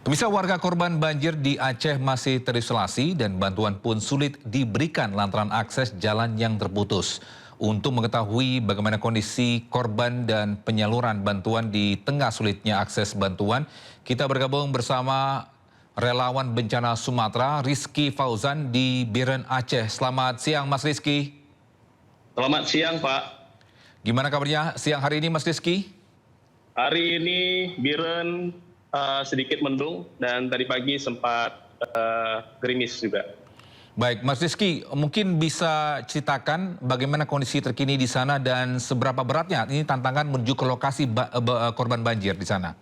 Pemirsa, warga korban banjir di Aceh masih terisolasi dan bantuan pun sulit diberikan lantaran akses jalan yang terputus. Untuk mengetahui bagaimana kondisi korban dan penyaluran bantuan di tengah sulitnya akses bantuan, kita bergabung bersama relawan bencana Sumatera, Rizky Fauzan di Biren Aceh. Selamat siang, Mas Rizky. Selamat siang, Pak. Gimana kabarnya siang hari ini, Mas Rizky? Hari ini Biren sedikit mendung dan tadi pagi sempat gerimis juga. Baik, Mas Rizky, mungkin bisa ceritakan bagaimana kondisi terkini di sana dan seberapa beratnya ini tantangan menuju ke lokasi korban banjir di sana?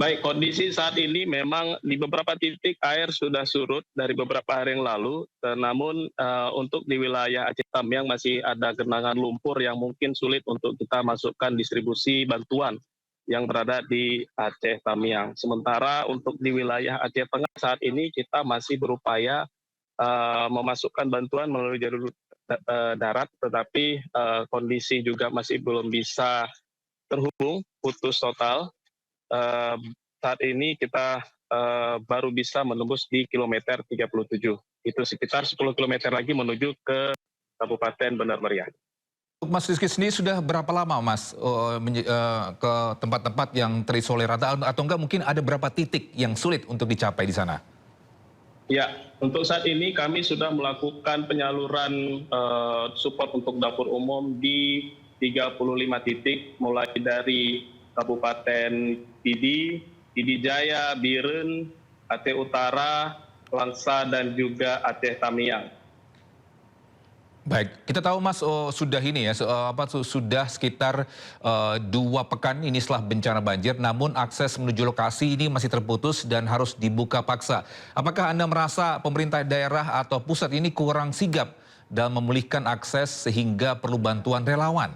Baik, kondisi saat ini memang di beberapa titik air sudah surut dari beberapa hari yang lalu, namun untuk di wilayah Aceh Tamiang masih ada genangan lumpur yang mungkin sulit untuk kita masukkan distribusi bantuan yang berada di Aceh Tamiang. Sementara untuk di wilayah Aceh Tengah saat ini kita masih berupaya memasukkan bantuan melalui jalur darat, tetapi kondisi juga masih belum bisa terhubung, putus total. Saat ini kita baru bisa menembus di kilometer 37. Itu sekitar 10 kilometer lagi menuju ke Kabupaten Bandar Meriah. Untuk Mas Rizky sendiri sudah berapa lama Mas ke tempat-tempat yang terisolir atau enggak mungkin ada berapa titik yang sulit untuk dicapai di sana? Ya, untuk saat ini kami sudah melakukan penyaluran support untuk dapur umum di 35 titik, mulai dari Kabupaten Pidi Jaya, Biren, Aceh Utara, Langsa, dan juga Aceh Tamiang. Baik, kita tahu Mas sudah ini ya, sudah sekitar 2 pekan ini setelah bencana banjir, namun akses menuju lokasi ini masih terputus dan harus dibuka paksa. Apakah Anda merasa pemerintah daerah atau pusat ini kurang sigap dalam memulihkan akses sehingga perlu bantuan relawan?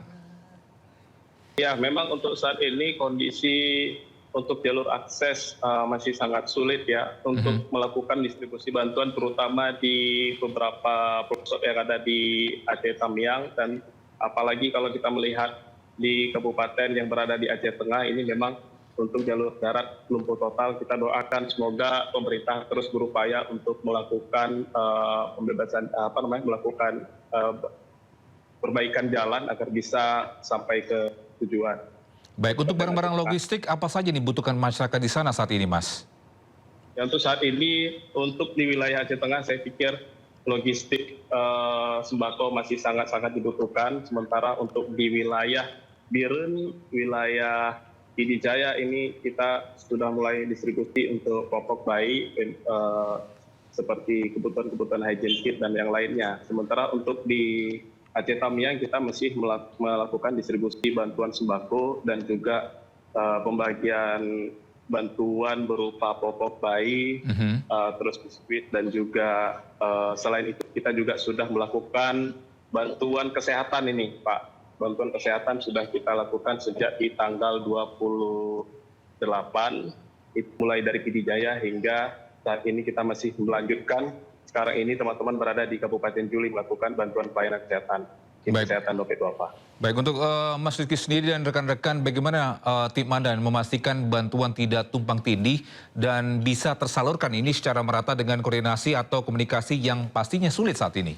Ya, memang untuk saat ini kondisi untuk jalur akses masih sangat sulit ya untuk melakukan distribusi bantuan, terutama di beberapa pelosok yang ada di Aceh Tamiang, dan apalagi kalau kita melihat di kabupaten yang berada di Aceh Tengah ini memang untuk jalur darat lumpuh total. Kita doakan semoga pemerintah terus berupaya untuk melakukan pembebasan melakukan perbaikan jalan agar bisa sampai ke tujuan. Baik, untuk barang-barang logistik apa saja dibutuhkan masyarakat di sana saat ini, Mas? Ya, untuk saat ini, untuk di wilayah Aceh Tengah, saya pikir logistik sembako masih sangat-sangat dibutuhkan. Sementara untuk di wilayah Biren, wilayah Pidi Jaya ini kita sudah mulai distribusi untuk popok bayi, seperti kebutuhan-kebutuhan hygiene kit dan yang lainnya. Sementara untuk di Aceh Tamiang kita masih melakukan distribusi bantuan sembako dan juga pembagian bantuan berupa popok bayi, terus biskuit, dan juga selain itu kita juga sudah melakukan bantuan kesehatan ini, Pak. Bantuan kesehatan sudah kita lakukan sejak di tanggal 28, mulai dari Pidi Jaya hingga saat ini kita masih melanjutkan. Sekarang ini teman-teman berada di Kabupaten Juli melakukan bantuan pelayanan kesehatan. Kesehatan Dompet Duafa. Baik, untuk Mas Rizky sendiri dan rekan-rekan, bagaimana tim Anda memastikan bantuan tidak tumpang tindih dan bisa tersalurkan ini secara merata dengan koordinasi atau komunikasi yang pastinya sulit saat ini?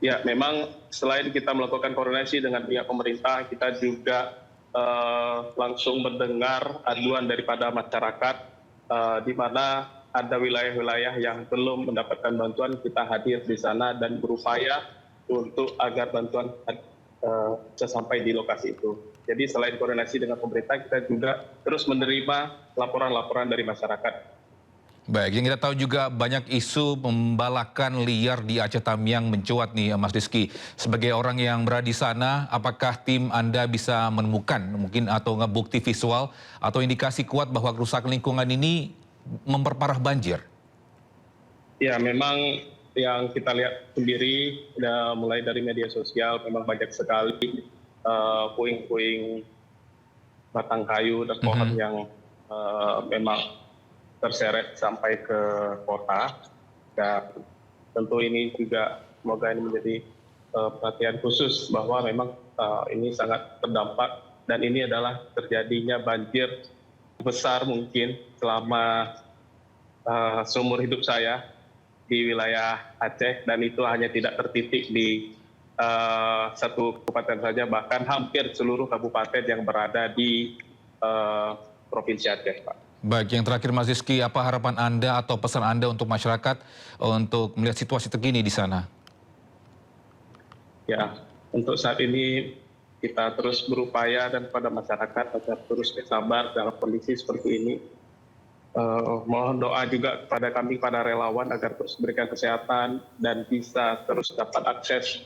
Ya, memang selain kita melakukan koordinasi dengan pihak pemerintah, kita juga langsung mendengar aduan daripada masyarakat, di mana ada wilayah-wilayah yang belum mendapatkan bantuan. Kita hadir di sana dan berupaya untuk agar bantuan bisa sampai di lokasi itu. Jadi selain koordinasi dengan pemerintah, kita juga terus menerima laporan-laporan dari masyarakat. Baik, yang kita tahu juga banyak isu pembalakan liar di Aceh Tamiang mencuat nih, Mas Rizky. Sebagai orang yang berada di sana, apakah tim Anda bisa menemukan mungkin atau bukti visual atau indikasi kuat bahwa kerusakan lingkungan ini memperparah banjir? Ya, memang yang kita lihat sendiri, mulai dari media sosial, memang banyak sekali puing-puing batang kayu dan pohon yang memang terseret sampai ke kota. Dan tentu ini juga semoga ini menjadi perhatian khusus bahwa memang ini sangat terdampak, dan ini adalah terjadinya banjir besar mungkin selama seumur hidup saya di wilayah Aceh, dan itu hanya tidak tertitik di satu kabupaten saja, bahkan hampir seluruh kabupaten yang berada di Provinsi Aceh, Pak. Baik, yang terakhir Mas Rizky, apa harapan Anda atau pesan Anda untuk masyarakat untuk melihat situasi terkini di sana? Ya, untuk saat ini kita terus berupaya dan pada masyarakat agar terus bersabar dalam kondisi seperti ini. Mohon doa juga kepada kami, para relawan, agar terus berikan kesehatan dan bisa terus dapat akses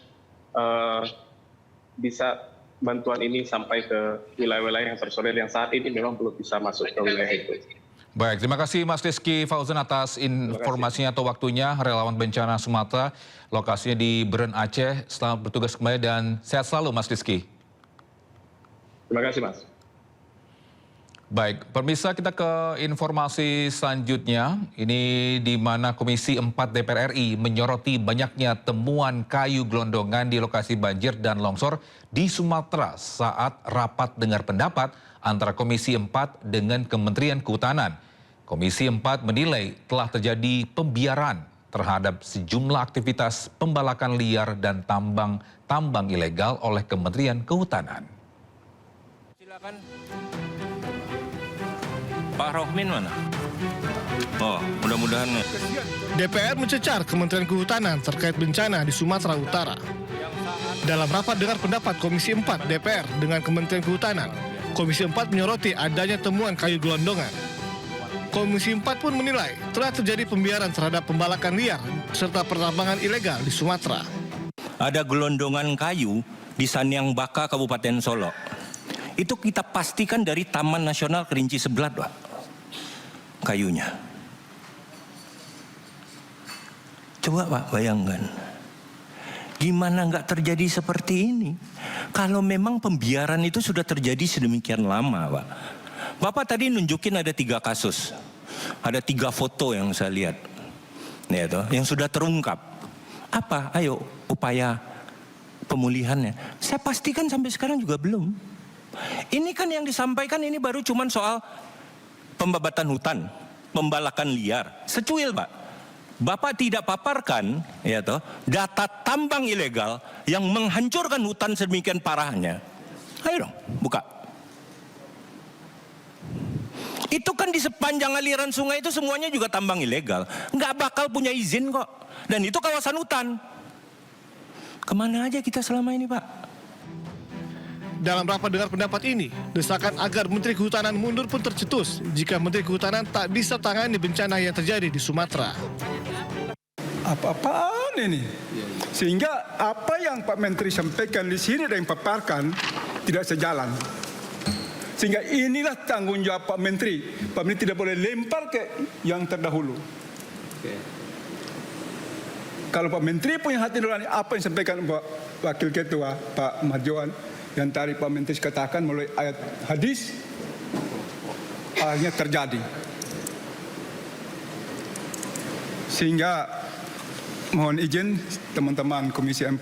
bisa bantuan ini sampai ke wilayah-wilayah yang terisolir yang saat ini memang belum bisa masuk ke wilayah itu. Baik, terima kasih Mas Rizky Fauzan atas informasinya atau waktunya, relawan bencana Sumatera, lokasinya di Beren, Aceh. Selamat bertugas kembali dan sehat selalu Mas Rizky. Terima kasih, Mas. Baik, pemirsa, kita ke informasi selanjutnya. Ini di mana Komisi 4 DPR RI menyoroti banyaknya temuan kayu gelondongan di lokasi banjir dan longsor di Sumatera saat rapat dengar pendapat antara Komisi 4 dengan Kementerian Kehutanan. Komisi 4 menilai telah terjadi pembiaran terhadap sejumlah aktivitas pembalakan liar dan tambang ilegal oleh Kementerian Kehutanan. Silakan. Pak Rohmin mana? Oh, mudah-mudahan. DPR mencecar Kementerian Kehutanan terkait bencana di Sumatera Utara. Dalam rapat dengar pendapat Komisi 4 DPR dengan Kementerian Kehutanan, Komisi 4 menyoroti adanya temuan kayu gelondongan. Komisi 4 pun menilai telah terjadi pembiaran terhadap pembalakan liar serta pertambangan ilegal di Sumatera. Ada gelondongan kayu di Sanyang Baka, Kabupaten Solok. Itu kita pastikan dari Taman Nasional Kerinci Seblat, Pak. Kayunya. Coba Pak bayangkan. Gimana nggak terjadi seperti ini? Kalau memang pembiaran itu sudah terjadi sedemikian lama, Pak. Bapak tadi nunjukin ada 3 kasus. Ada 3 foto yang saya lihat. Ya, toh, yang sudah terungkap. Apa? Ayo upaya pemulihannya. Saya pastikan sampai sekarang juga belum. Ini kan yang disampaikan ini baru cuman soal pembabatan hutan, pembalakan liar. Secuil, Pak. Bapak tidak paparkan, ya toh, data tambang ilegal yang menghancurkan hutan sedemikian parahnya. Ayo dong, buka. Itu kan di sepanjang aliran sungai itu semuanya juga tambang ilegal. Nggak bakal punya izin kok. Dan itu kawasan hutan. Kemana aja kita selama ini, Pak? Dalam rapat dengar pendapat ini, desakan agar Menteri Kehutanan mundur pun tercetus jika Menteri Kehutanan tak bisa tangani bencana yang terjadi di Sumatera. Apa-apaan ini? Sehingga apa yang Pak Menteri sampaikan di sini dan paparkan tidak sejalan. Sehingga inilah tanggung jawab Pak Menteri. Pak Menteri tidak boleh lempar ke yang terdahulu. Kalau Pak Menteri punya hati nurani, apa yang disampaikan Pak Wakil Ketua Pak Marjoan, yang tadi Pak Menteri katakan melalui ayat hadis, akhirnya terjadi. Sehingga mohon izin teman-teman Komisi 4,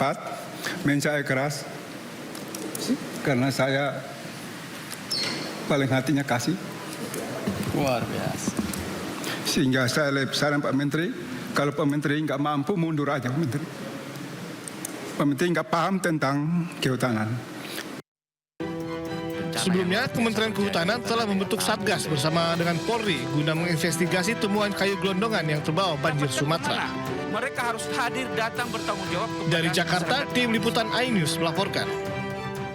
saya keras, karena saya paling hatinya kasih. Luar biasa. Sehingga saya saran Pak Menteri, kalau Pak Menteri nggak mampu mundur aja Pak Menteri. Pak Menteri nggak paham tentang kehutanan. Sebelumnya, Kementerian Kehutanan telah membentuk Satgas bersama dengan Polri guna menginvestigasi temuan kayu gelondongan yang terbawa banjir Sumatera. Mereka harus hadir, datang, bertanggung jawab. Dari Jakarta, tim liputan iNews melaporkan.